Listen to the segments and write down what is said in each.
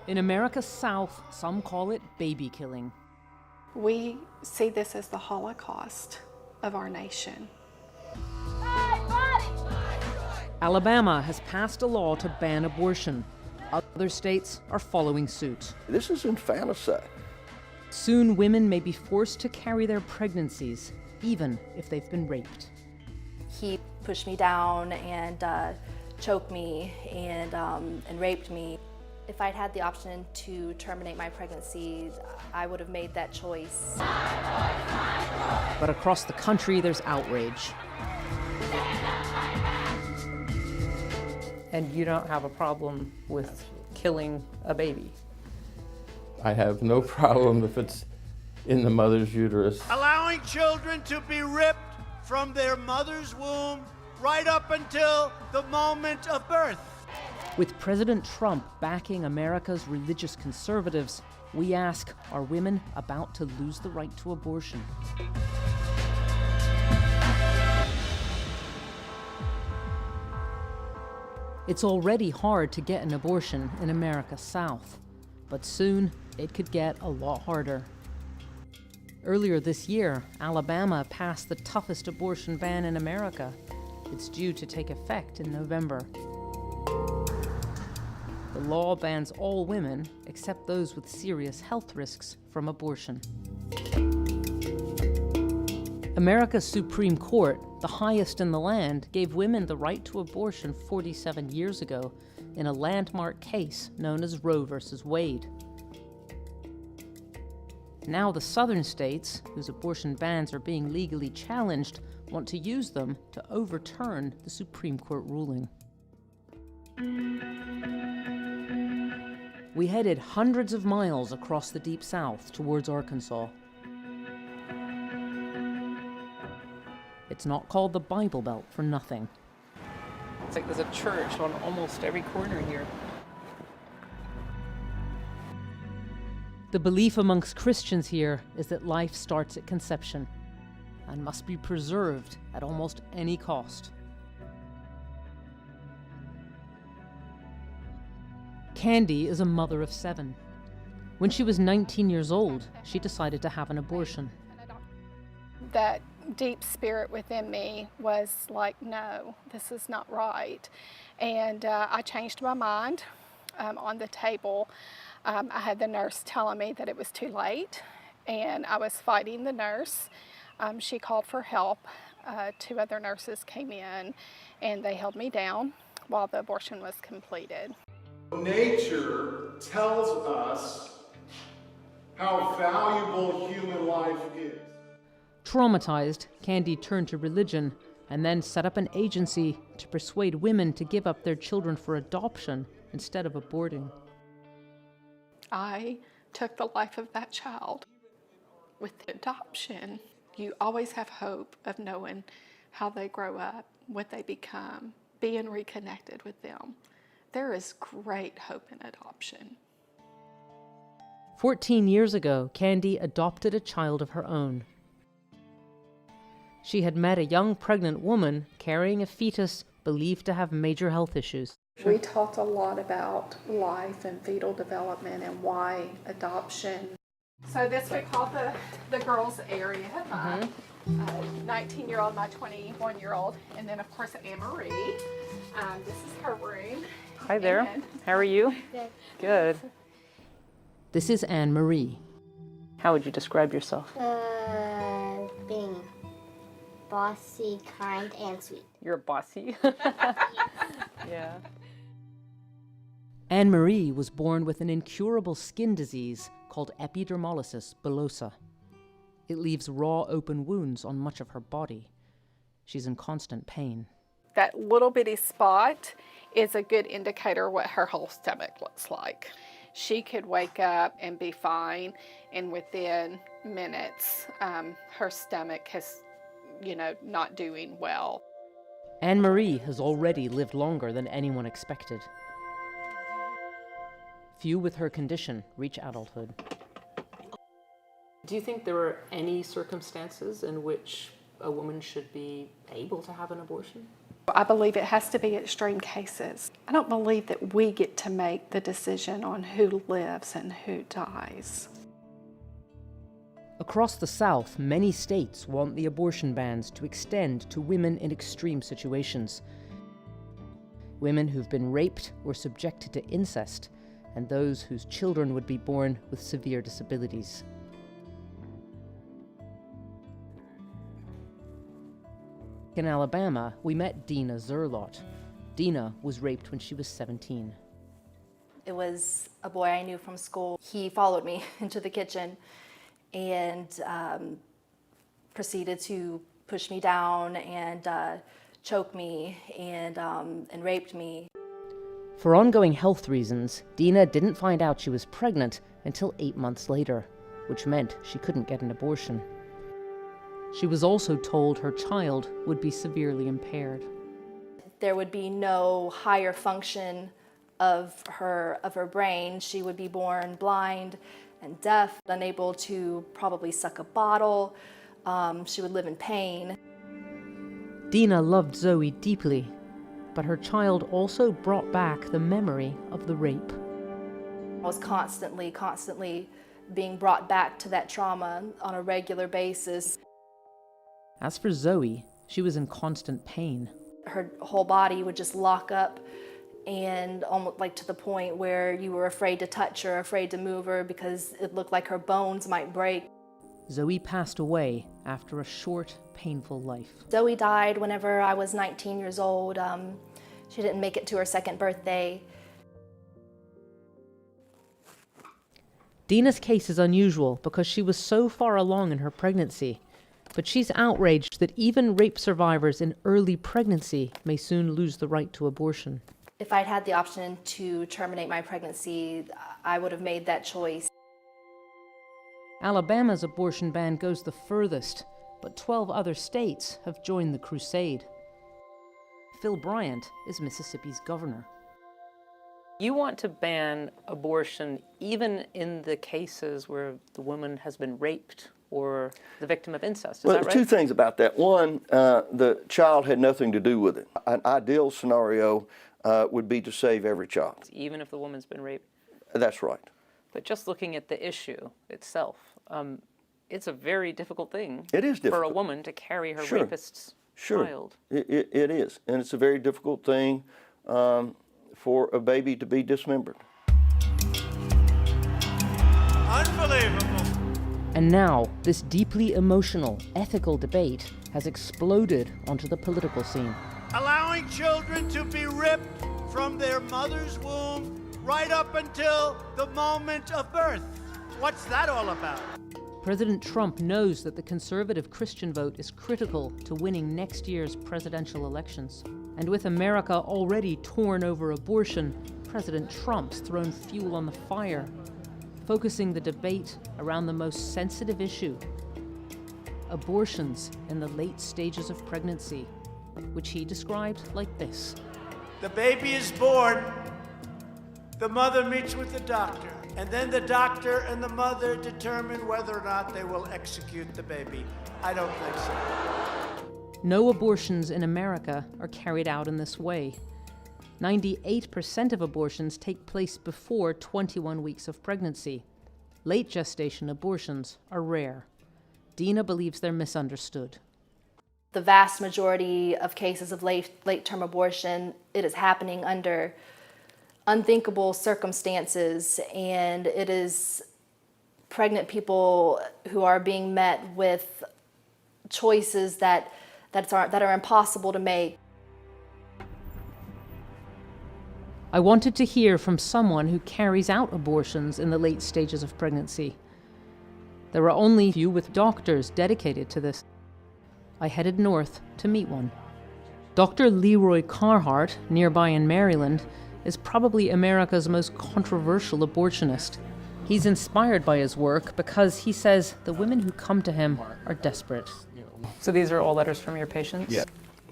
In America's South, some call it baby killing. We see this as the Holocaust of our nation. Alabama has passed a law to ban abortion. Other states are following suit. This is infanticide. Soon, women may be forced to carry their pregnancies, even if they've been raped. He pushed me down and choked me and raped me. If I'd had the option to terminate my pregnancy, I would have made that choice. But across the country, there's outrage. And you don't have a problem with killing a baby? I have no problem if it's in the mother's uterus. Allowing children to be ripped from their mother's womb right up until the moment of birth. With President Trump backing America's religious conservatives, we ask, are women about to lose the right to abortion? It's already hard to get an abortion in America's South, but soon it could get a lot harder. Earlier this year, Alabama passed the toughest abortion ban in America. It's due to take effect in November. The law bans all women, except those with serious health risks from abortion. America's Supreme Court, the highest in the land, gave women the right to abortion 47 years ago in a landmark case known as Roe v. Wade. Now the southern states, whose abortion bans are being legally challenged, want to use them to overturn the Supreme Court ruling. We headed hundreds of miles across the Deep South towards Arkansas. It's not called the Bible Belt for nothing. It's like there's a church on almost every corner here. The belief amongst Christians here is that life starts at conception and must be preserved at almost any cost. Candy is a mother of 7. When she was 19 years old, she decided to have an abortion. That deep spirit within me was like, no, this is not right. And I changed my mind on the table. I had the nurse telling me that it was too late, and I was fighting the nurse. She called for help. 2 other nurses came in, and they held me down while the abortion was completed. Nature tells us how valuable human life is. Traumatized, Candy turned to religion and then set up an agency to persuade women to give up their children for adoption instead of aborting. I took the life of that child. With adoption, you always have hope of knowing how they grow up, what they become, being reconnected with them. There is great hope in adoption. 14 years ago, Candy adopted a child of her own. She had met a young pregnant woman carrying a fetus believed to have major health issues. We talked a lot about life and fetal development and why adoption. So this we call the girls area. My 19-year-old, my 21-year-old, and then of course Anne-Marie. This is her room. Hi there. And how are you? Good. Good. This is Anne-Marie. How would you describe yourself? Being bossy, kind, and sweet. You're bossy. Yeah. Anne-Marie was born with an incurable skin disease called epidermolysis bullosa. It leaves raw open wounds on much of her body. She's in constant pain. that little bitty spot is a good indicator what her whole stomach looks like. She could wake up and be fine, and within minutes, her stomach is, not doing well. Anne-Marie has already lived longer than anyone expected. Few with her condition reach adulthood. Do you think there are any circumstances in which a woman should be able to have an abortion? I believe it has to be extreme cases. I don't believe that we get to make the decision on who lives and who dies. Across the South, many states want the abortion bans to extend to women in extreme situations. Women who've been raped or subjected to incest, and those whose children would be born with severe disabilities. In Alabama, we met Dina Zerlot. Dina was raped when she was 17. It was a boy I knew from school. He followed me into the kitchen and proceeded to push me down and choke me and raped me. For ongoing health reasons, Dina didn't find out she was pregnant until 8 months later, which meant she couldn't get an abortion. She was also told her child would be severely impaired. There would be no higher function of her brain. She would be born blind and deaf, unable to probably suck a bottle. She would live in pain. Dina loved Zoe deeply, but her child also brought back the memory of the rape. I was constantly being brought back to that trauma on a regular basis. As for Zoe, she was in constant pain. Her whole body would just lock up, and almost like to the point where you were afraid to touch her, afraid to move her because it looked like her bones might break. Zoe passed away after a short, painful life. Zoe died whenever I was 19 years old. She didn't make it to her second birthday. Dina's case is unusual because she was so far along in her pregnancy, but she's outraged that even rape survivors in early pregnancy may soon lose the right to abortion. If I'd had the option to terminate my pregnancy, I would have made that choice. Alabama's abortion ban goes the furthest, but 12 other states have joined the crusade. Phil Bryant is Mississippi's governor. You want to ban abortion even in the cases where the woman has been raped or the victim of incest, is that right? Two things about that. One, the child had nothing to do with it. An ideal scenario would be to save every child. Even if the woman's been raped? That's right. But just looking at the issue itself, it's a very difficult thing It is difficult. for a woman to carry her Sure. rapist's Sure. child. It is. And it's a very difficult thing for a baby to be dismembered. Unbelievable. And now, this deeply emotional, ethical debate has exploded onto the political scene. Allowing children to be ripped from their mother's womb right up until the moment of birth. What's that all about? President Trump knows that the conservative Christian vote is critical to winning next year's presidential elections. And with America already torn over abortion, President Trump's thrown fuel on the fire, focusing the debate around the most sensitive issue: abortions in the late stages of pregnancy, which he described like this. The baby is born, the mother meets with the doctor, and then the doctor and the mother determine whether or not they will execute the baby. I don't think so. No abortions in America are carried out in this way. 98% of abortions take place before 21 weeks of pregnancy. Late gestation abortions are rare. Dina believes they're misunderstood. The vast majority of cases of late-term abortion, it is happening under unthinkable circumstances, and it is pregnant people who are being met with choices that are impossible to make. I wanted to hear from someone who carries out abortions in the late stages of pregnancy. There are only few with doctors dedicated to this. I headed north to meet one. Dr. Leroy Carhart, nearby in Maryland, is probably America's most controversial abortionist. He's inspired by his work because he says the women who come to him are desperate. So these are all letters from your patients? Yeah.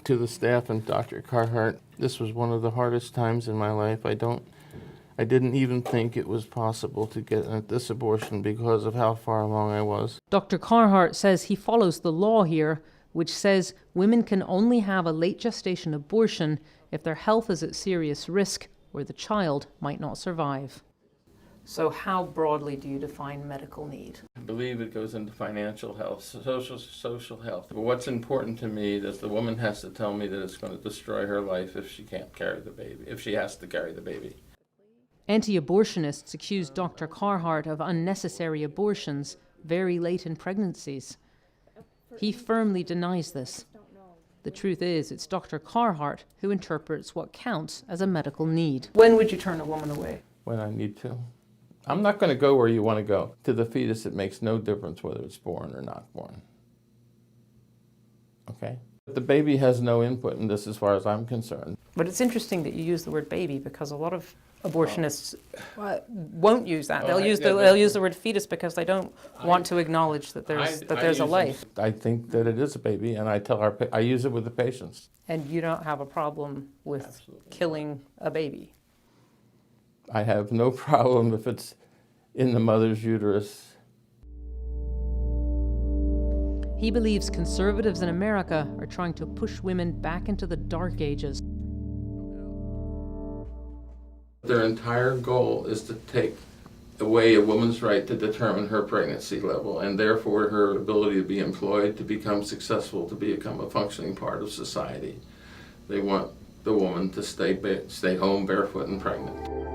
To the staff and Dr. Carhart, this was one of the hardest times in my life. I didn't even think it was possible to get this abortion because of how far along I was. Dr. Carhart says he follows the law here, which says women can only have a late gestation abortion if their health is at serious risk or the child might not survive. So how broadly do you define medical need? I believe it goes into financial health, social health. But what's important to me is the woman has to tell me that it's going to destroy her life if she can't carry the baby, if she has to carry the baby. Anti-abortionists accuse Dr. Carhart of unnecessary abortions very late in pregnancies. He firmly denies this. The truth is, it's Dr. Carhart who interprets what counts as a medical need. When would you turn a woman away? When I need to. I'm not going to go where you want to go. To the fetus, it makes no difference whether it's born or not born. Okay? The baby has no input in this as far as I'm concerned. But it's interesting that you use the word baby, because a lot of abortionists won't use that. They'll use the word fetus because they don't want to acknowledge that there's a life. I think that it is a baby, and I use it with the patients. And you don't have a problem with killing a baby? I have no problem if it's in the mother's uterus. He believes conservatives in America are trying to push women back into the dark ages. Their entire goal is to take away a woman's right to determine her pregnancy level, and therefore her ability to be employed, to become successful, to become a functioning part of society. They want the woman to stay home barefoot and pregnant.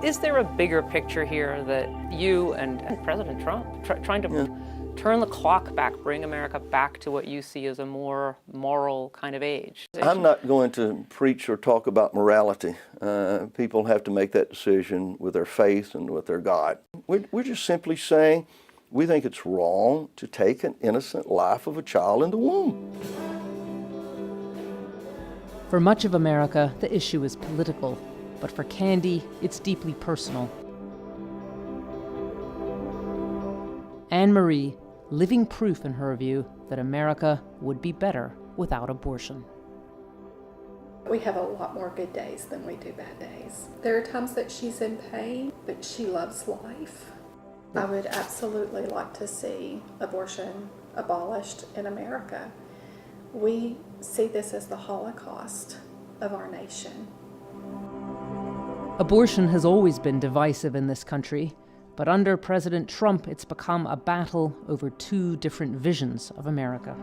Is there a bigger picture here that you and President Trump trying to turn the clock back, bring America back to what you see as a more moral kind of age? I'm not going to preach or talk about morality. People have to make that decision with their faith and with their God. We're just simply saying we think it's wrong to take an innocent life of a child in the womb. For much of America, the issue is political. But for Candy, it's deeply personal. Anne-Marie, living proof in her view that America would be better without abortion. We have a lot more good days than we do bad days. There are times that she's in pain, but she loves life. I would absolutely like to see abortion abolished in America. We see this as the Holocaust of our nation. Abortion has always been divisive in this country, but under President Trump, it's become a battle over two different visions of America.